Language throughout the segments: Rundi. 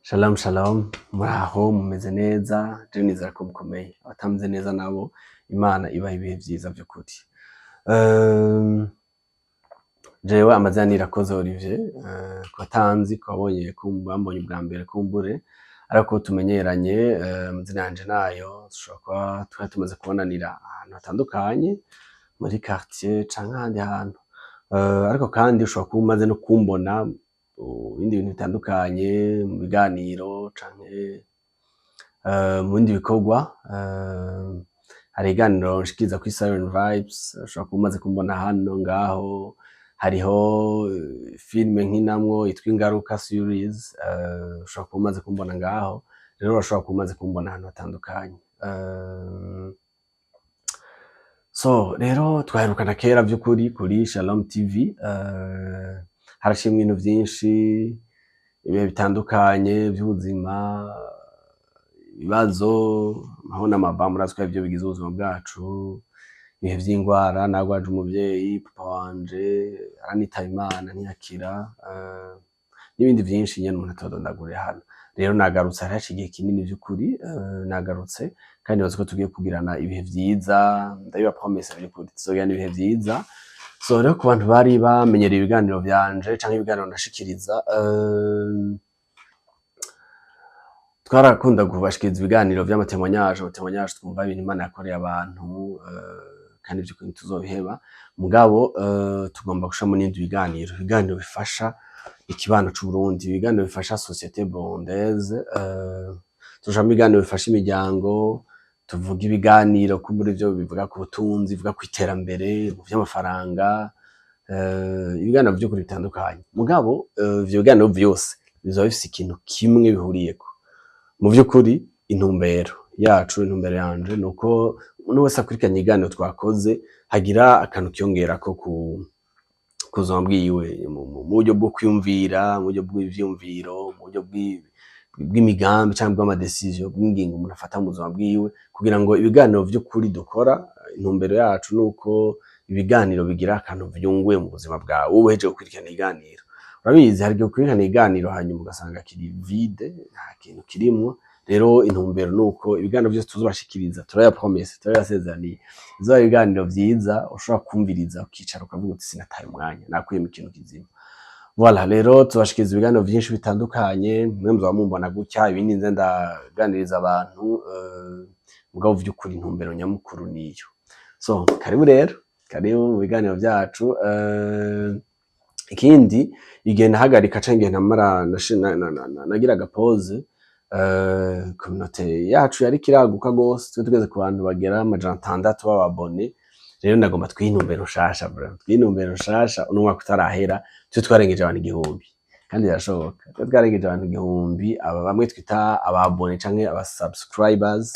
Shalom shalom, muraho mumeze neza, je nizera ko mukomeye, abatameze neza nabo Imana ibaha ibihe vyiza vy'ukuri. Jewe amazina ni Irakoze Olivier, ko atanzi ko abonye bambonye ubwa mbere kumbure, ariko tumenyeranye, amazina yanje nayo dushobora kuba twari tumaze kubonanira ahantu hatandukanye muri quartier canke ahandi hantu, ariko kandi ushobora kuba umaze no kumbona ibindi bintu bitandukanye mu biganiro canke mu bindi bikorwa. Hari iganiro nshikiriza kuri Siren Vibes, ushobora kuba umaze kumbona hano ngaho. Hariho filime nkinamwo yitwa Ingaruka series, ushobora kuba umaze kumbona ngaho. Rero urashobora kuba umaze kumbona ahantu hatandukanye. So rero twaherukana kera vy'ukuri kuri Shalom TV, harashimwe ibintu vyinshi, ibihe bitandukanye vy'ubuzima, ibibazo, aho n'amava muraziko arivyo bigize ubuzima bwacu, ibihe vy'ingwara, nagwaje umuvyeyi, papa wanje aranitaba Imana ntiyakira, n'ibindi vyinshi nyene umuntu atodondagurira hano. Rero nagarutse haraciye igihe kinini vy'ukuri, nagarutse kandi nibaza ko tugiye kugirana ibihe vyiza, ndabibapromesa vy'ukuri tuzogirana ibihe vyiza. So rero ku bantu bari bamenyereye ibiganiro vyanje canke ibiganiro ndashikiriza, twarakunda kubashikiriza ibiganiro vy'amatemonyage, twumva ibintu Imana yakoreye abantu, kandi vy'ukuri ntituzobiheba. Mugabo tugomba gushiramo n'ibindi ibiganiro bifasha ikibano c'Uburundi, ibiganiro bifasha société burundaise, tujamwo ibiganiro bifasha imiryango, tuvuga ibiganiro kumbura ivyo bivuga ku butunzi, bivuga ku iterambere, mu vy'amafaranga, ibiganiro vy'ukuri bitandukanye. Mugabo ivyo biganiro vyose bizoba bifise ikintu kimwe bihuriyeko. Mu vy'ukuri intumbero yacu, intumbero yanje nuko umuntu wese akurikiranye ibiganiro twakoze hagira akantu kiyongerako ku buzima bwiwe, mu buryo bwo kwiyumvira, mu buryo bw'ivyumviro, mu buryo bw'imigambi canke bw'amadecision, bw'ingingo umuntu afata mu buzima bwiwe, kugira ngo ibiganiro vy'ukuri dukora, intumbero yacu nuko ibiganiro bigira akantu vyunguye mu buzima bwawe wowe uhejeje gukurikirana ibiganiro. Urabizi hari igihe ukurikirana ibiganiro hanyuma ugasanga kiri vide, nta kintu kirimwo. Rero intumbero nuko ibiganiro vyose tuzobashikiriza, turayapromesa, turayasezeraniye, bizoba ibiganiro vyiza ushobora kumviriza ukicara ukavuga uti sinataye umwanya, nakuyemo ikintu kizima. Voilà, rero tubashikiriza ibiganiro vyinshi bitandukanye, mwe muzoba mumbona gutya, ibindi nze ndaganiriza abantu, mugabo vy'ukuri intumbero nyamukuru niyo. So karibu rero, karibu mu biganiro vyacu. Ikindi igihe nahagarika canke igihe namara nagira agapause, communauté yacu yari kiraguka gose, twe tugeze ku bantu bagera 600 b'ababone. Rero ndagomba twintumbero nshasha bro, twintumbero nshasha, uno mwaka utarahera twe twarengeje abantu 1000, kandi birashoboka twe twarengeje abantu 1000, aba bamwe twita ababone canke aba subscribers.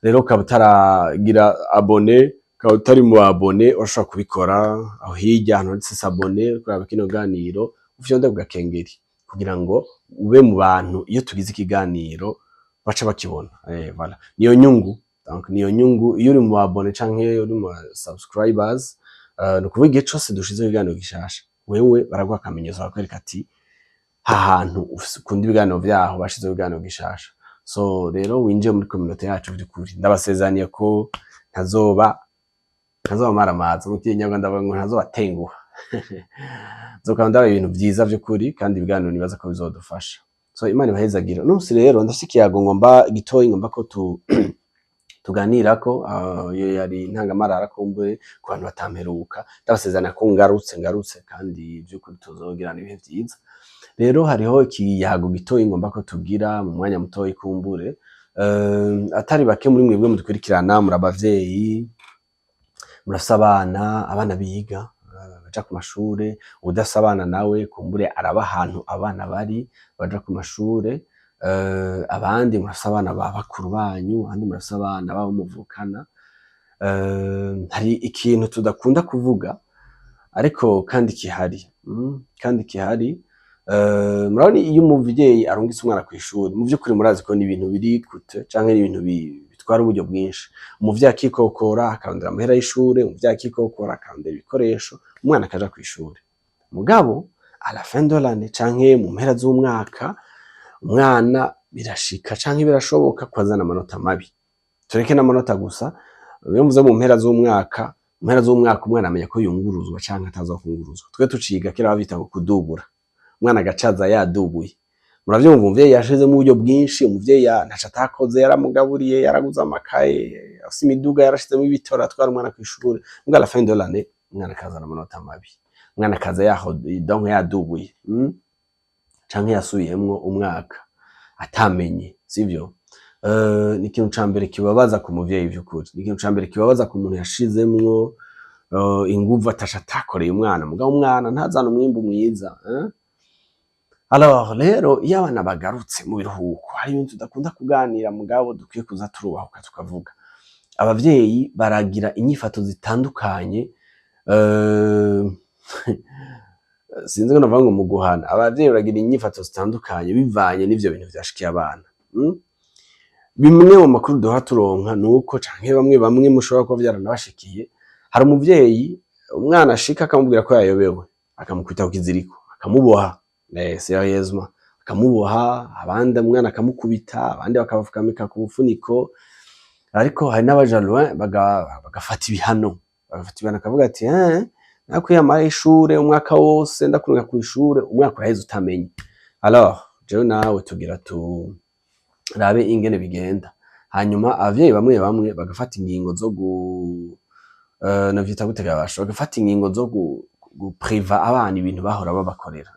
Rero ukaba utaragira abone, ukaba utari mu abone, urashobora kubikora aho hirya ahantu handitse s'abone, kuraba kino ganiro ufyonde ku gakengeri kugira ngo ube mu bantu iyo tugize ikiganiro baca bakibona. Voilà, niyo nyungu. Donc niyo nyungu iyo uri mu abone canke uri mu subscribers, no kuvuga igihe cose dushize ibiganiro gishasha, wewe baraguha akamenyetso bakwereka ati ha hantu ukunda ibiganiro vyaho bashize ibiganiro gishasha. So rero winjiye muri communauté yacu vy'ukuri, ndabasezeraniye ko ntazoba maramaza mu kinyarwanda, ndavuga ngo ntazobatenguha. Nzokanda ibintu vyiza vy'ukuri kandi ibiganiro nibaza ko bizodufasha. So Imana ibahezagira. Nonse rero ndashikiyago ngomba gitoyi, ngomba ko tuganirako, iyo yari intangamarara kumbure ku bantu batamperuka. Ndabasezerana ko ngarutse kandi vy'ukuri tuzogirana ibihe vyiza. Rero hariho ikiyago gitoyi ngomba ko tugira mu mwanya mutoyi kumbure. Atari bake muri mwebwe mudukurikirana muri abavyeyi, murafise abana biga baja ku mashure, udafise abana nawe kumbure araba ahantu abana bari baja ku mashure. Abandi murafise abana ba bakuru banyu, abandi murafise abana babo muvukana. Hari ikintu tudakunda kuvuga ariko kandi kihari, murabona iyo umuvyeyi arungitse umwana kw'ishuri, mu vy'ukuri murazi ko ni ibintu biri kute canke ni ibintu bitwara uburyo bwinshi. Umuvyeyi akikokora akarondera amahera y'ishure, umuvyeyi akikokora akarondera ibikoresho, umwana akaja kw'ishure. Mugabo à la fin de l'année canke mu mpera z'umwaka, umwana birashika canke birashoboka ko azana amanota mabi. Tureke n'amanota gusa, iyo mvuze mu mpera z'umwaka umwana amenya ko yunguruzwa canke atazokunguruzwa. Twe tuciga kera babita ngo kudubura, umwana agacaza yadubuye. Muravyumva, umuvyeyi yashizemo uburyo bwinshi, umuvyeyi ntaco atakoze, yaramugaburiye, yaraguze amakaye, afise imiduga, yarashizemo ibitoro atwara umwana kw'ishure, mbwa la fin de l'année umwana akazana amanota mabi, umwana akaza donc yadubuye, canke yasubiyemwo umwaka atamenye, sivyo? Ni ikintu ca mbere kibabaza ku muvyeyi vy'ukuri, ni ikintu ca mbere kibabaza ku muntu yashizemwo inguvu ataco atakoreye umwana, mugabo umwana ntazana umwimbu mwiza. Alors rero iyo abana bagarutse mu biruhuko hari ibintu tudakunda kuganira mugabo dukwiye kuza turubahuka tukavuga. Abavyeyi baragira inyifato zitandukanye, sinzi ko navuga ngo mu guhana, abavyeyi baragira inyifato zitandukanye bivanye n'ivyo bintu vyashikiye abana. Bimwe mu makuru duha turonka nuko canke bamwe mushobora kuba vyaranabashikiye, hari umuvyeyi umwana ashika akamubwira ko yayobewe, akamukubita ku kiziriko, akamuboha sérieusement, akamuboha, abandi umwana akamukubita, abandi bakabafukamika ku bufuniko. Ariko hari n'abaja loin bagafata ibihano, akavuga ati nakwiyamara ishure umwaka wose ndakurunga kw'ishure, umwaka uraheze utamenye. Alors jewe nawe tugira rabe ingene bigenda, hanyuma abavyeyi bamwe bagafata ingingo zo navyita gutega basho, bagafata ingingo zo gupriva abana ibintu bahora babakorera.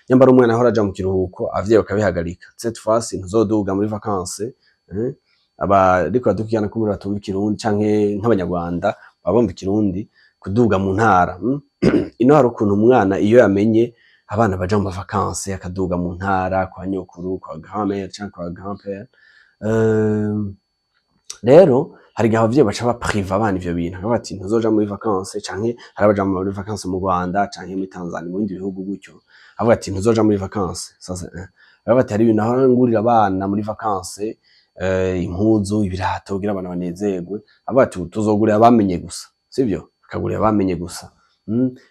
Nyambara umwana ahora aja mu kiruhuko, abavyeyi bakabihagarika, cette fois ntuzoduga muri vacances. Ariko badukirana ko muri batumva ikirundi canke nk'abanyarwanda babumva ikirundi, kuduga mu ntara. Ino hari ukuntu umwana iyo yamenye abana baja mu vacances akaduga mu ntara kwa nyokuru, kwa grand-mère canke kwa grand-père. Rero hari gihe abavyeyi baca bapriva abana ivyo bintu, bakavuga ati ntuzoja muri vacances, canke hari abaja muri vacances mu Rwanda canke muri Tanzania, mu bindi bihugu gutyo, avuga ati ntuzoja muri vacances. Sasa baravuga ati hari ibintu ahora ngurira abana muri vacances, impuzu, ibirato kugira abana banezerwe, avuga ati tuzogurira abamenye gusa, sivyo? Akagurira abamenye gusa.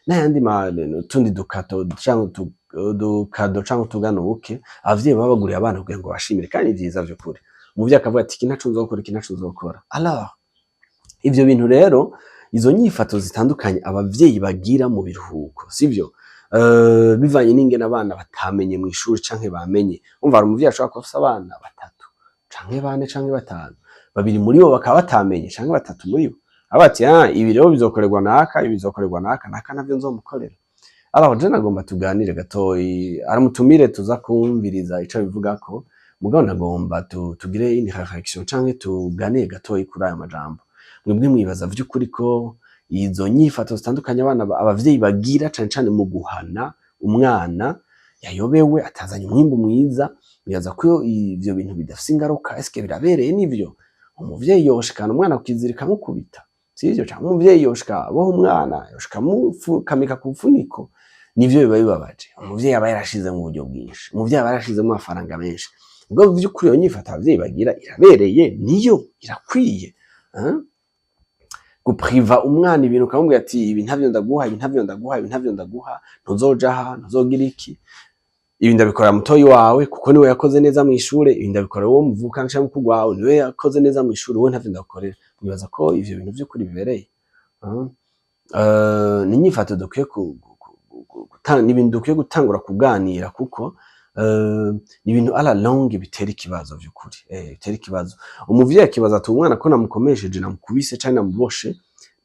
N'ayandi tundi dukato canke udukado canke utuganuke abavyeyi baba baguriye abana kugira ngo bashimire, kandi vyiza vy'ukuri. Umuvyeyi akavuga ati iki naco nzokora, iki naco nzokora. Alors ivyo bintu rero, izo nyifato zitandukanye abavyeyi bagira mu biruhuko, sivyo? Bivanye n'ingene abana batamenye mw'ishuri canke bamenye. Umva hari umuvyeyi ashobora kuba afise abana 3 canke 4 canke 5, 2 muri bo bakaba batamenye canke 3 muri bo, avuga ati ibi rero bizokorerwa naka, ibi bizokorerwa naka, naka navyo nzomukorera. Alors je nagomba tuganire gatoyi, aramutumire tuza kumviriza ico bivugako, mugabo nagomba tugire une réflexion canke tuganire gatoyi kuri aya majambo. Mwebwe mwibaza vy'ukuri ko izo nyifato zitandukanye abavyeyi bagira cane cane mu guhana umwana yayobewe atazanye umwimbu mwiza, mwibaza ko ivyo bintu bidafise ingaruka? Eske birabereye n'ivyo? Umuvyeyi yoshikana umwana kukizirika amukubita, sivyo? Canke umuvyeyi yoshika boha umwana, yoshika amufukamika ku bufuniko? Nivyo biba bibabaje. Umuvyeyi aba yarashize mu buryo bwinshi, umuvyeyi aba yarashizemo amafaranga menshi. Ubwo vy'ukuri iyo nyifato abavyeyi bagira irabereye, niyo irakwiye? Gupriva umwana ibintu ukamubwira ati ibi ntavyo ndaguha, ibi ntavyo ndaguha, ibi ntavyo ndaguha, ntuzoja aha, ntuzogira iki, ibi ndabikorera mutoyi wawe kuko niwe yakoze neza mw'ishure, ibi ndabikorera uwo muvukana canke mukuru wawe niwe yakoze neza mw'ishure, wowe ntavyo ndagukorera. Mwibaza ko ivyo bintu vy'ukuri bibereye? Ni inyifato dukwiye n'ibintu dukwiye gutangura kuganira, kuko ni ibintu à la longue bitera ikibazo vy'ukuri, bitera ikibazo. Umuvyeyi akibaza ati umwana ko namukomesheje, namukubise canke namuboshe,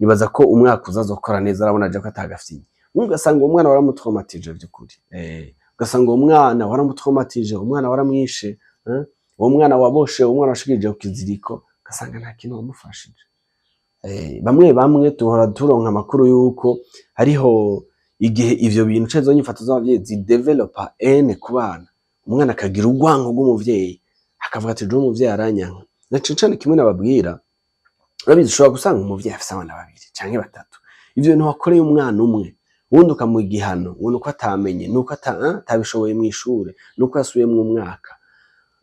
nibaza ko umwaka uzazokora neza, arabona aje ko atagafyinye. Ugasanga uwo mwana waramutraumatije vy'ukuri, ugasanga uwo mwana waramutraumatije, umwana waramwishe, uwo mwana waboshe, uwo mwana washikirije ku kiziriko, ugasanga nta kintu wamufashije. Bamwe tuhora turonka amakuru yuko hariho igihe ivyo bintu canke izo nyifato z'abavyeyi zidevelopa ku bana, umwana akagira urwanko rw'umuvyeyi, akavuga ati jewe umuvyeyi aranyanka. Na cane cane kimwe nababwira, urabizi ushobora gusanga umuvyeyi afise abana 2 canke 3, ivyo bintu wakoreye umwana umwe, uwundi ukamuha igihano, ngo nuko atamenye, nuko atabishoboye mw'ishure, nuko yasubiyemwo umwaka.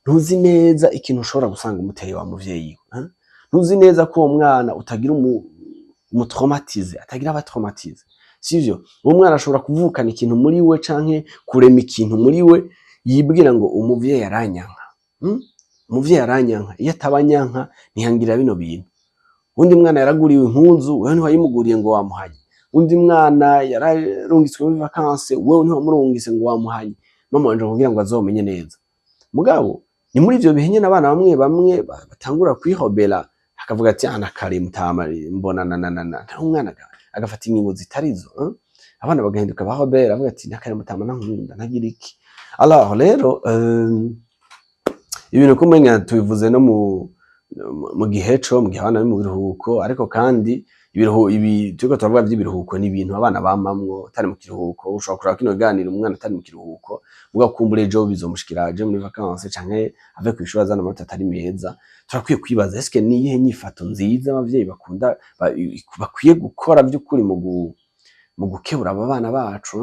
Ntuzi neza ikintu ushobora gusanga umuteye wa muvyeyi we. Ntuzi neza ko uwo mwana utagira umutraumatize, atagira abatraumatize, sivyo? Uwo mwana ashobora kuvukana ikintu muri we canke kurema ikintu muri we yibwira ngo umuvyeyi aranyanka. Umuvyeyi aranyanka, iyo atabanyanka ntihangira bino bintu. Undi mwana yaraguriwe impunzu, wewe ntiwayimuguriye ngo wamuhanye. Undi mwana yararungitswe muri vacances, wewe ntiwamurungise ngo wamuhanye. Mama wanje kugira ngo azomenye neza. Mugabo ni muri ivyo bihe nyene abana bamwe bamwe batangura kwihobera, akavuga ati ana kare mutama mbona nta umwana agafata ingingo zitarizo. Abana bagahinduka bahobera avuga ati nakare mutama nankunda ntagira iki. Alors rero ibintu kumenya tubivuze no mu giheco mu gihe abana bari mu biruhuko, ariko kandi ibi turiko turavuga by'ibiruhuko ni ibintu abana bamamwo atari mu kiruhuko. Ushobora kuraba kino ganira umwana atari mu kiruhuko, muga kumbure ejo bizomushikiraje muri vacances canke ave kwishura azana amanota atari meza. Turakwiye kwibaza eske ni iyihe nyifato nziza abavyeyi bakunda bakwiye gukora by'ukuri mu gukebura aba bana bacu,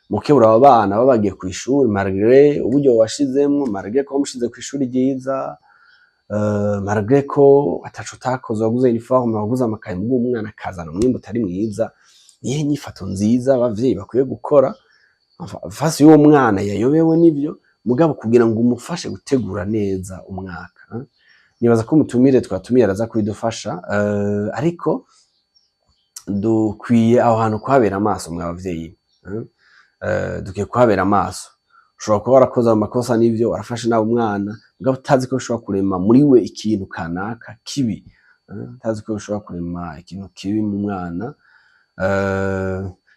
mu gukebura aba bana babagiye ku ishuri malgré uburyo washizemwo, malgré ko wamushize ku ishuri ryiza, malgré ko ataco utakoze, waguze uniforme, waguze amakaye, mu umwana akazana umwimbo utari mwiza. Nihe nyifato nziza abavyeyi bakwiye gukora fasi y'uwo mwana yayobewe n'ivyo, mugabo kugira ngo umufashe gutegura neza umwaka. Nibaza ko umutumire twatumiye araza kubidufasha, ariko dukwiye aho hantu kuhabera amaso mwa bavyeyi. Dukwiye kuhabera amaso. Ushobora kuba warakoze amakosa n'ivyo warafashe nawe umwana, mugabo utazi ko ushobora kurema muri we ikintu kanaka kibi. Utazi ko ushobora kurema ikintu kibi mu mwana.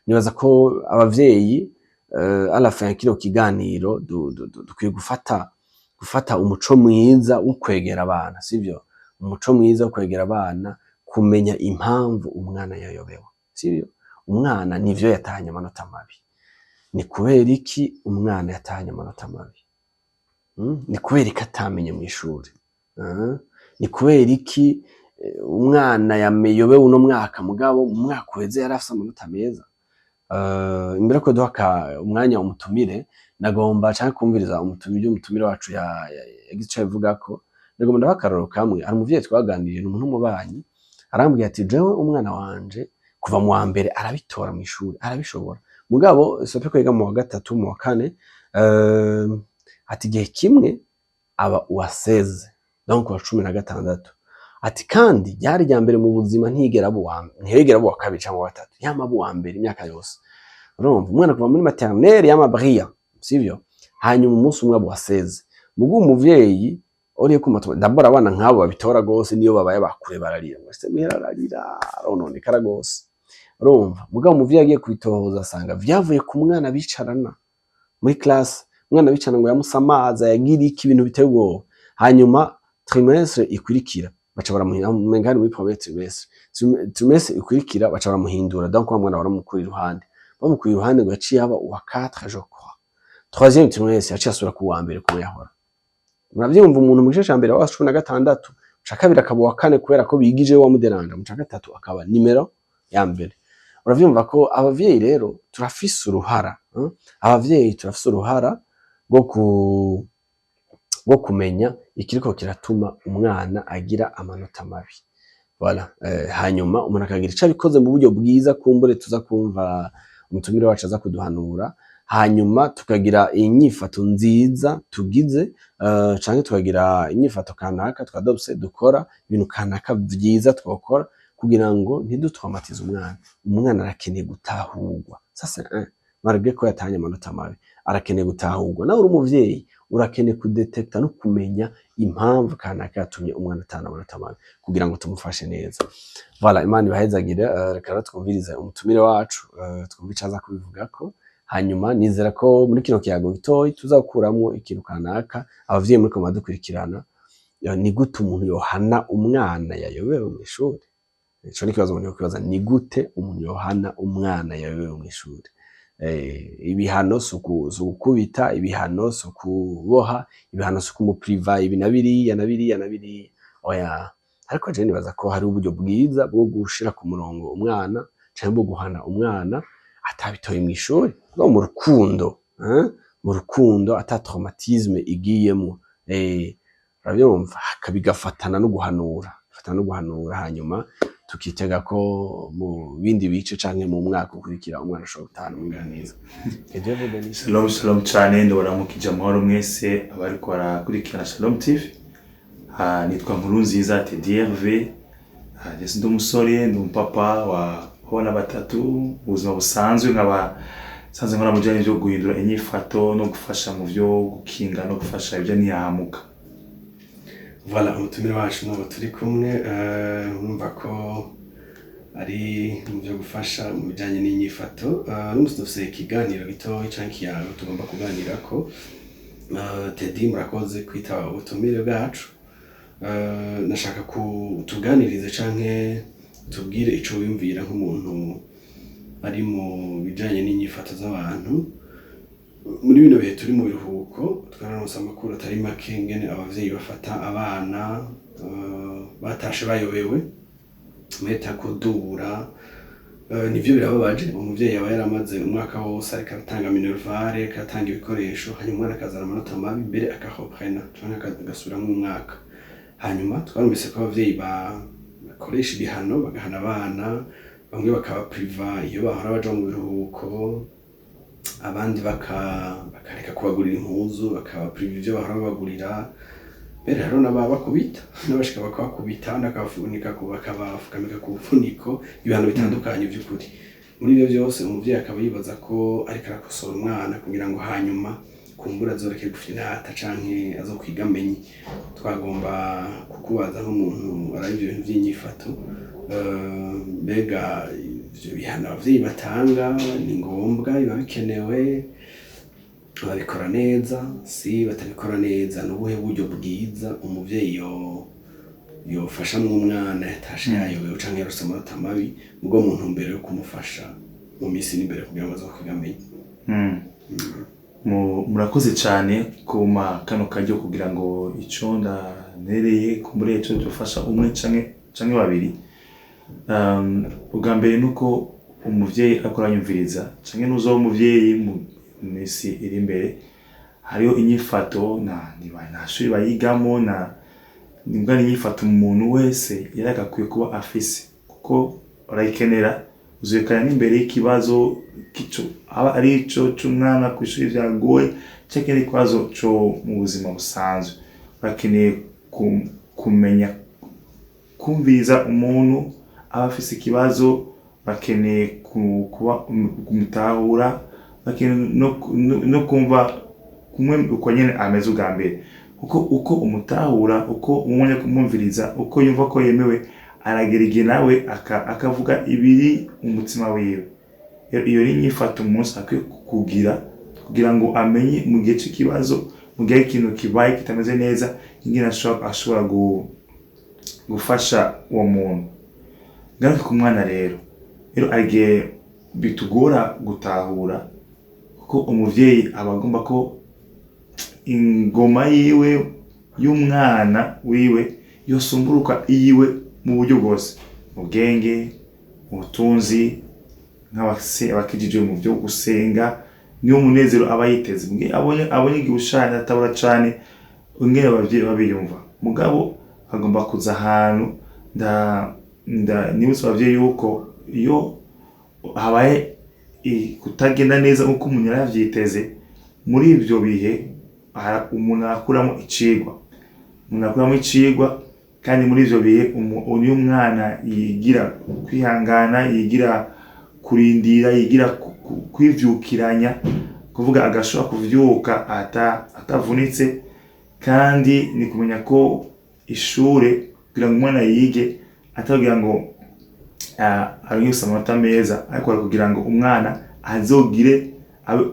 Nibaza ko abavyeyi à la fin kino kiganiro dukwiye gufata umuco mwiza wo kwegera abana, sivyo? Umuco mwiza wo kwegera abana, kumenya impamvu umwana yayobewe, sivyo? Umwana nivyo yatahanye amanota mabi. Ni kubera iki umwana yatahanye amanota mabi? Ni kubera iki atamenye mu ishuri? Ni kubera iki umwana yayobewe uno mwaka mugabo mu mwaka uheze yarafise amanota meza? Imbere ko duha umwanya umutumire, nagomba canke kumviriza umutumire wacu yagize ivuga ko nagomba ndabakaroro kamwe. Ari umuvyeyi twaganiriye, umuntu w'umubanyi, arambwiye ati jewe umwana wanje kuva mu wa mbere arabitora mu ishuri, arabishobora, mugabo sope ko yiga mu wa gatatu mu wa kane, ati igihe kimwe aba uwa 16, donc wa 16. Ati kandi yari rya mbere mu buzima ntiyigera abo wa kabiri cyangwa wa gatatu, yama abo wa mbere imyaka yose. Urumva umwana kuva muri maternelle yama bria, sivyo? Hanyuma umunsi umwe abo wa 16. Mugu umuvyeyi uriye kumata ndabora abana nk'abo babitora gose, niyo babaye bakure bararira, mwese mwihararira rononekara gose. Urumva mugabo umuvyeyi agiye kubitohoza asanga vyavuye ku mwana bicarana muri classe, umwana bicarana ngo yamusamaza yagira iki ibintu biteye ubwoba. Hanyuma trimestre ikurikira baca baramuhindura muri premier trimestre ikurikira baca baramuhindura, donc wa mwana baramukura iruhande, bamukura iruhande ngo yaciye aba uwa 4 je crois. Troisième trimestre yaciye asura ku wa mbere ko yahora. Muravyumva umuntu mu gice ca mbere wa 16 ca kabiri akaba wa 4 kubera ko bigije wa muderanja, mu ca gatatu akaba nimero ya mbere. Uravyumva ko abavyeyi rero turafise uruhara, abavyeyi turafise uruhara bwo kumenya ikiriko kiratuma umwana agira amanota mabi. Voilà. Hanyuma umuntu akagira ico abikoze mu buryo bwiza, kumbure tuza kumva umutumire wacu aza kuduhanura. Hanyuma tukagira inyifato nziza tugize, canke tukagira inyifato kanaka twadobse dukora ibintu kanaka vyiza twokora kugira ngo ntidutraumatize umwana. Umwana arakeneye gutahurwa. Sasa malgré ko yatahanye amanota mabi, arakeneye gutahurwa. Nawe uri umuvyeyi urakeneye kudetecta no kumenya impamvu kanaka yatumye umwana atahana amanota mabi kugira ngo tumufashe neza. Voilà, Imana ibahezagire. Reka twumvirize umutumire wacu, twumve icaza kubivugako. Hanyuma nizera ko muri kino kiyago gitoyi tuzakuramwo ikintu kanaka. Abavyeyi muri ko madukurikirana, ni gute umuntu yohana umwana yayobewe mu ishuri? Ico ni kibazo umuntu yokibaza, ni gute umuntu yohana umwana yayobewe mu ishuri? Ibihano sukubita, ibihano sukuboha, ibihano sukumupriva, ibi na biriya. Oya, ariko je nibaza ko hari uburyo bwiza bwo gushira ku murongo umwana canke bwo guhana umwana atabitoye mu ishuri, no mu rukundo, mu rukundo ata traumatisme igiyemo. Urabyumva, bigafatana no guhanura. fata no guhanura hanyuma tukitega ko mu bindi bice canke mu mwaka ukurikira umwana ashobora gutahana umwimbu mwiza. Shalom shalom cyane ndabaramukije amahoro mwese abariko barakurikirana Shalom TV. Nitwa Nkurunziza TDRV. Jesi ndi umusore ndi umupapa w'abana batatu ubuzima busanzwe nkaba sanzwe nkora mu bijanye byo guhindura inyifato no gufasha mu byo gukinga no gufasha ibyo niyahamuka. Voilà, umutumire wacu n'abo turi kumwe mwumva ko ari mu byo gufasha mu bijanye n'inyifato. N'umunsi dufise ikiganiro gitoya canke ikiyago tugomba kuganira ko Teddy murakoze kwitaba ubutumire bwacu. Nashaka kutuganirize canke tubwire ico wiyumvira nk'umuntu ari mu bijanye n'inyifato z'abantu muri bino bihe turi mu biruhuko. Twararonse amakuru atari make ngene abavyeyi bafata abana batashe bayobewe meta kudubura. Nivyo birababaje, umuvyeyi yaba yaramaze umwaka wose ariko aratanga minervare akatanga ibikoresho hanyuma umwana akazana amanota mabi mbere akahoprena canke agasubira mu mwaka. Hanyuma twarumvise ko abavyeyi bakoresha ibihano bagahana abana, bamwe bakaba priva iyo bahora baja mu biruhuko, abandi bakareka kubagurira impuzu bakaba priva ivyo bahora babagurira. Mbere hariho n'ababakubita n'abashika bakabakubita ndakafunika bakabafukamika ku bufuniko, ibihano bitandukanye by'ukuri. Muri ibyo byose umuvyeyi akaba yibaza ko ariko arakosora umwana kugira ngo hanyuma kumbura azoreke gufinata canke azokwiga amenye. Twagomba kukubaza nk'umuntu ari ibyo bintu by'inyifato, mbega ivyo bihano abavyeyi batanga ni ngombwa, biba bikenewe, babikora neza si batabikora neza? N'ubuhe buryo bwiza umuvyeyi yofasha umwana yatashe yayobewe canke yarose amanota mabi ubwo mu ntumbero yo kumufasha mu minsi n'imbere kugira ngo azokwiga amenye? Murakoze cyane kuma kano kajyo kugira ngo ico ndanereye kumure ico dufasha umwe canke babiri. Ubwa mbere nuko umuvyeyi akoranyumviriza canke nuzo umuvyeyi mu misi iri imbere hariho inyifato na shuri bayigamo nimbwa inyifato umuntu wese yaragakwiye kuba afise kuko urayikenera uzekana n'imbere y'ikibazo kico aba ari ico c'umwana kwishuri vyagoye ceke n'ikwazo co mu buzima busanzwe. Bakeneye kumenya kumviza umuntu aba afise ikibazo, bakeneye kuba kumutahura, bakeneye no kumva kumwe uko nyene ameze ubwa mbere uko umutahura, uko umwanya kumumviriza, uko yumva ko yemewe aragerege nawe akavuga ibiri umutima wiwe. Iyo ni inyifato umunsi akwiye kugira ngo amenye mu gihe cy'ikibazo, mu gihe ikintu kibaye kitameze neza ingene ashobora gufasha uwo muntu. Ngaruka ku mwana rero agiye bitugora gutahura kuko umuvyeyi abagomba ko ingoma yiwe y'umwana wiwe yosumburuka iyiwe mu buryo bwose, mu bwenge, mu butunzi, nk'abakijijwe mu byo gusenga, niyo munezero aba yiteze. Abonye igihushanya atabura cane ingene abavyeyi babiyumva. Mugabo agomba kuza ahantu nibutse abavyeyi yuko iyo habaye kutagenda neza nk'uko umuntu yaravyiteze, muri ivyo bihe umuntu akuramo icigwa, kandi muri ivyo bihe uyu mwana yigira kwihangana, yigira kurindira, yigira kwivyukiranya, kuvuga agashobora kuvyuka atavunitse. Kandi ni kumenya ko ishure kugira ngo umwana yige atagira ngo ariyusa amanota meza, ariko kugira ngo umwana azogire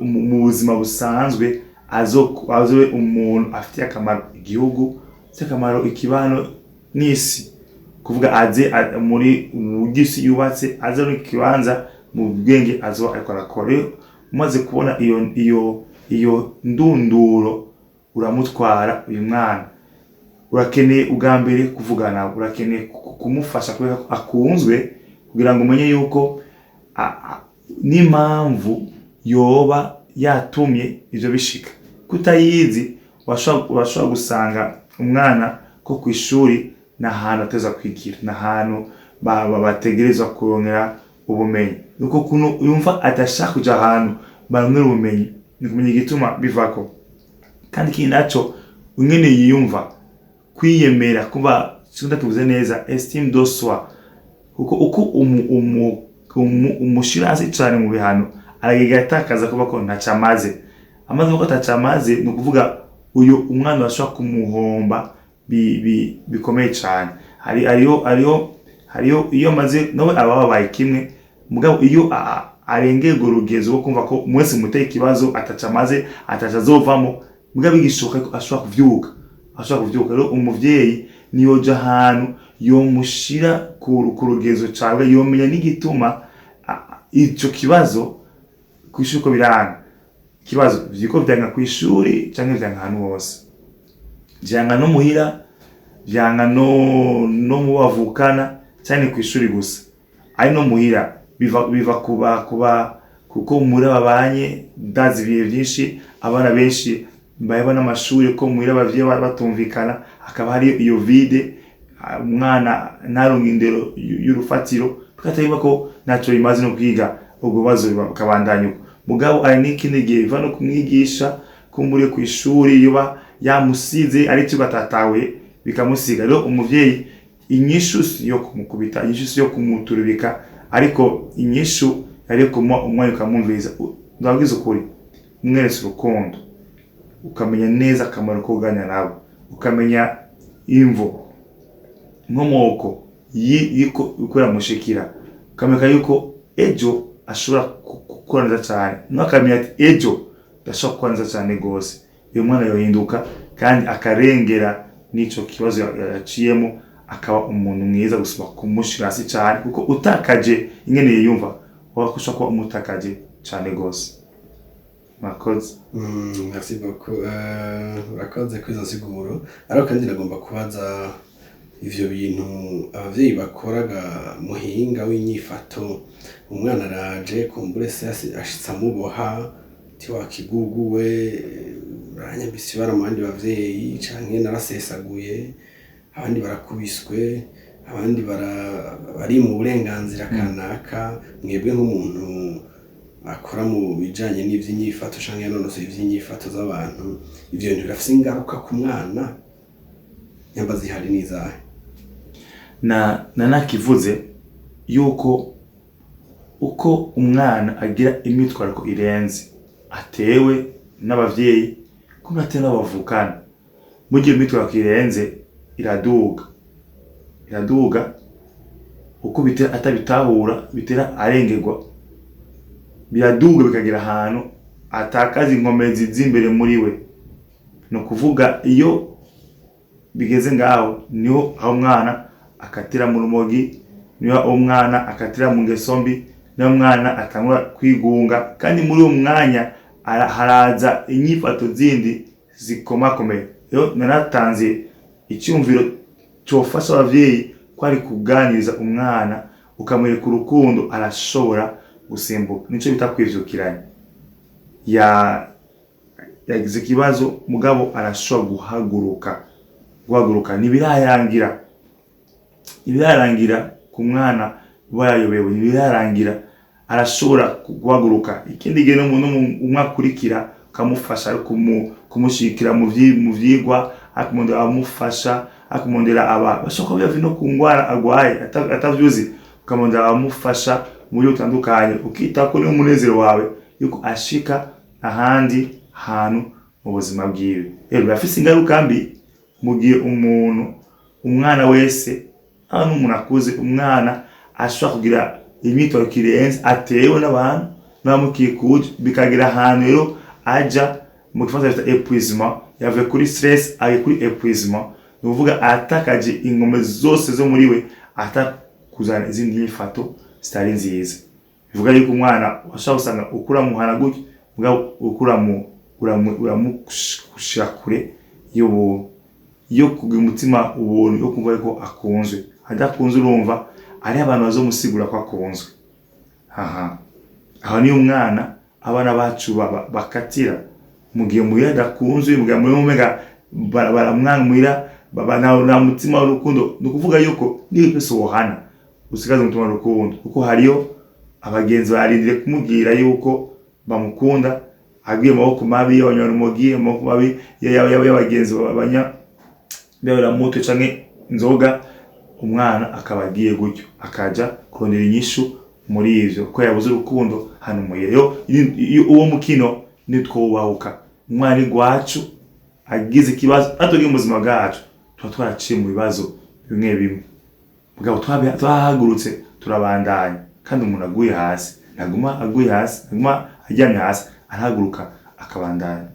mu buzima busanzwe, azobe umuntu afitiye akamaro igihugu, afitiye akamaro ikibano n'isi. Kuvuga aze muri ugisi yubatse, aze no kibanza mu bwenge azo ariko arakora. Umaze kubona iyo ndunduro uramutwara uyu mwana, urakeneye ubwa mbere kuvugana, urakeneye kumufasha kubera akunzwe, kugira ngo umenye yuko n'impamvu yoba yatumye ivyo bishika. Kutayizi urashobora gusanga umwana ko kw'ishuri n'ahantu ateza kwigira, n'ahantu bategerezwa kurongera ubumenyi. Nuko kuno yumva atashaka kuja ahantu barongera ubumenyi, ni kumenya igituma bivako. Kandi ikindi naco ingene yiyumva, kwiyemera, kuba sunda tuvuze neza estime de soi, kuko uko umushira hasi cane mu bihano aragigatakaza kuba ko ntacamaze. Amaze ko atacamaze ni ukuvuga uyu umwana bashobora kumuhomba bikomeye cyane. Hariyo iyo maze nawe ababaye kimwe, mugabo iyo arengeye urugezo rwo kumva ko mwese muteye ikibazo atacamaze atazovamo, mugabo igishoka ko ashobora kuvyuka. Rero umuvyeyi niyo ja ahantu yomushira ku rugezo cawe, yomenya n'igituma ico kibazo kwishuri ko biranga. Kibazo vyiko vyanga kwishuri canke vyanga ahantu hose, vyanga no muhira, vyanga no mu bavukana cyane kwishuri gusa. Ari no muhira biva kuba kuko muri babanye ndazi ibihe byinshi, abana benshi bayabona amashuri ko muhira bavye batumvikana, akaba hari iyo vide, umwana naronka indero y'urufatiro, tukatayiba ko naco bimaze no kwiga ubwo bazo bakabandanya. Mugabo ari n'ikindi gihe biva no kumwigisha kumbure ku ishuri, yoba yamusize ari cyo batatawe bikamusiga. Rero umuvyeyi inyishu yo kumukubita, inyishu yo kumuturubika, ariko inyishu yari kumwa umwanya ukamumviriza. Ndabwiza ukuri, mwerese urukundo, ukamenya neza akamaro ko kuganira nabo, ukamenya imvo nkomoko yiko ukora mushikira, ukamenya yuko ejo ashobora gukora neza cyane, n'akamenya ati ejo ndashobora gukora neza cyane gose. Uyu mwana yohinduka kandi akarengera n'ico kibazo yaciyemo, akaba umuntu mwiza gusaba kumushira hasi cyane, kuko utakaje ingene yiyumva wakusha ko umutakaje cyane gose. Makoze. Merci beaucoup. Urakoze kwizo siguro. Ariko kandi nagomba kubaza ivyo bintu abavyeyi bakoraga muhinga w'inyifato, umwana araje kumbure se ashitsa muboha ti wakiguguwe, uranyambisi baramandi bavyeyi canke narasesaguye, abandi barakubiswe, abandi bari mu burenganzira kanaka. Mwebwe nk'umuntu akora mu bijanye n'ivy'inyifato canke nonose ivy'inyifato z'abantu, ivyo bintu birafise ingaruka ku mwana, nyamba zihari nizahe? Nakivuze yuko uko umwana agira imitwariko irenze atewe n'abavyeyi, ko atewe n'abavukana, mu gihe imitwariko irenze iraduga uko bitera atabitahura, bitera arengerwa, biraduga bikagira ahantu atakaza inkomezi z'imbere muri we. No kuvuga iyo bigeze ngaho niho aho umwana akatira mu rumogi, niho umwana akatira mu ngeso mbi, niho umwana atangura kwigunga, kandi muri uwo mwanya haraza inyifato zindi zikomakomeye. Rero naratanze icyumviro cyofasha abavyeyi ko ari kuganiriza umwana, ukamwereka urukundo, arashobora gusimbuka. Nico bita kwivyukiranya. Yagize ikibazo mugabo arashobora guhaguruka. Ibirarangira ku mwana bayayobewe, ibirarangira arashobora guhaguruka. Ikindi gihe umwakurikira ukamufasha kumushikira mu vyigwa, akumondera amufasha, akumondera bashobora kuba no kungwara agwaye atavyuzi, ukamondera amufasha mu buryo butandukanye, ukita ko n'umunezero wawe yuko ashika ahandi hantu mu buzima bwiwe. Rero bafise ingaruka mbi mu gihe umwana wese n'umuntu akuze, umwana ashobora kugira imyitwarire kirenze atewe n'abantu n'abamukikuje, bikagira ahantu rero aja mu kifaransa bita épuisement, yave kuri stress aje kuri épuisement, ni ukuvuga atakaje ingome zose zo muri we, atakuzana izindi nyifato zitari nziza. Bivuga yuko umwana washaka usanga ukura muhana gutyo, ukura uramushira kure yo kugira umutima ubuntu, yo kumva ko akunzwe. Adakunzwe urumva ari abantu bazomusigura ko akunzwe. Aho ni umwana abana bacu bakatira mu gihe muya adakunzwe, mu gihe muri umega baramwangwira, baba nta mutima w'urukundo ni ukuvuga yuko niyo pese wohana usigaze umutima w'urukundo kuko hariyo abagenzi barindire kumubwira yuko bamukunda agiye maboko mabi y'abanyarumogi maboko mabi y'abagenzi babanya bera moto canke inzoga umwana akabagiye gutyo akaja kurondera inyishu muri ivyo ko yabuze urukundo hano muyeyo uwo mukino nitwobahuka umwana igwacu agize ikibazo atogiye mu buzima bwacu tuba twaraciye mu bibazo bimwe mugabo twahagurutse turabandanya kandi umuntu aguye hasi naguma aguye hasi naguma ajyamye hasi arahaguruka akabandanya.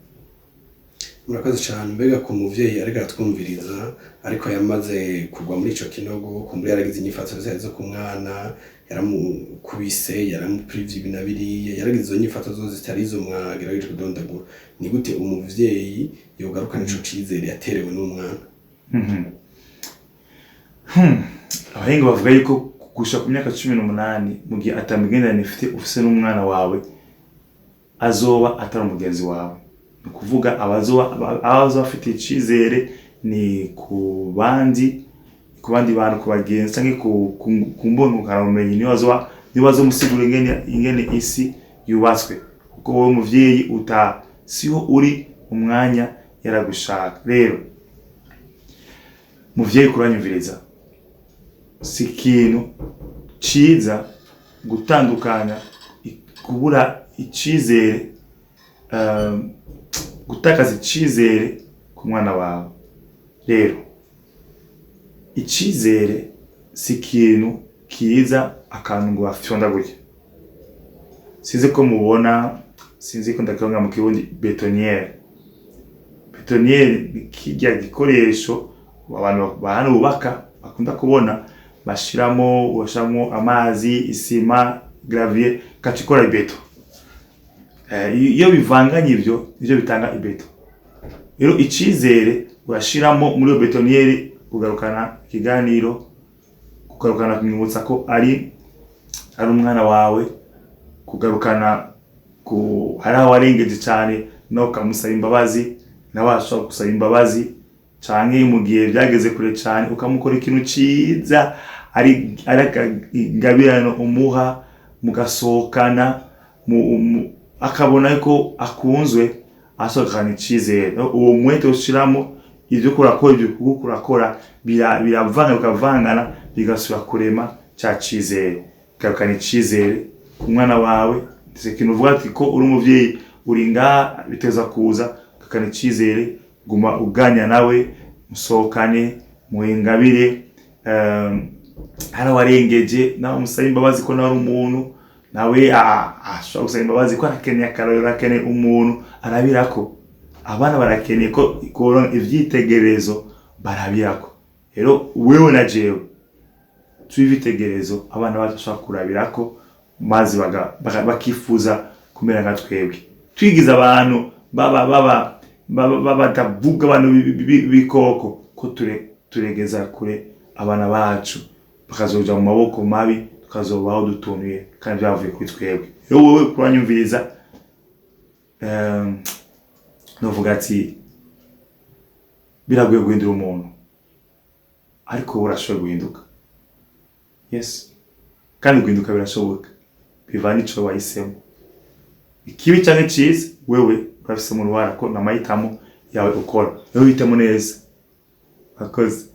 Murakoze cyane. Mbega ku muvyeyi ariko atwumviriza ariko yamaze kugwa muri ico kinogo kumbure yaragize inyifato zo ku mwana yaramukubise yaramuprivye ibinabiriye yaragize izo nyifato zo zitari izo mwagerageje kudondagura ni gute umuvyeyi yogarukana ico cizere yaterewe n'umwana? Abahinga bavuga yuko gusha ku myaka 18 mu gihe atamigendana ufise n'umwana wawe azoba atari umugenzi wawe. Ni kuvuga abazoba afite icizere ni ku bandi bantu ku bagenzi canke ku mbonu karamumenye niyo bazomusigura ingene isi yubatswe kuko wowe muvyeyi siho uri umwanya yaragushaka. Rero muvyeyi kuranyumviriza si ikintu ciza gutandukanya kubura icizere gutakaza icizere ku mwana wawe. Rero icizere si ikintu kiza akantu ngo bafyonda gutya. Sinzi ko mubona, sinzi ko ndakabona mu kirundi betoniere. Betoniere ni kirya gikoresho abantu bahana bubaka bakunda kubona bashiramo amazi, isima, gravier kacikora ibeto. Iyo bivanganye ivyo nivyo bitanga ibeto. Rero icizere urashiramo muri betoniere ugarukana ikiganiro kugarukana kumwibutsa ko ari umwana wawe kugarukana hari awarengeje cyane no kamusaba imbabazi nabasha gusaba imbabazi canke mu gihe byageze kure cyane ukamukora ikintu ciza ari gabirano umuha mugasohokana akabona ko akunzwe asohokana icizere. Uwo mwete ushiramo ivyo kurakora biravanga bikavangana bigasura kurema ca cizere garukana icizere ku mwana wawe. Ndetse kintu uvuga ati ko uri umuvyeyi uri ngaha biteza kuza garukana icizere guma uganya nawe musohokane muhingabire hari warengeje nawe musaba imbabazi ko nawe umuntu nawe ashobora gusaba imbabazi ko arakeneye akarorero arakeneye umuntu arabirako abana barakeneye ko ikora ivyitegerezo barabirako. Rero wewe na jewe twivitegerezo abana bashobora kurabirako mazi bakifuza kumera nka twebwe twigiza abantu batavuga abantu bikoko ko turegeza kure abana bacu bakazoja mu maboko mabi tukazobaho dutumiye kandi byavuye kuri twebwe. Rero wowe kuranyumviriza novuga ati biragoye guhindura umuntu ariko urashoboye guhinduka. Yes, kandi guhinduka birashoboka bivana ico wahisemo ikibi cyane ciza wewe urafise mu ruhara ko namahitamo yawe ukora. Rero hitamo neza akoze.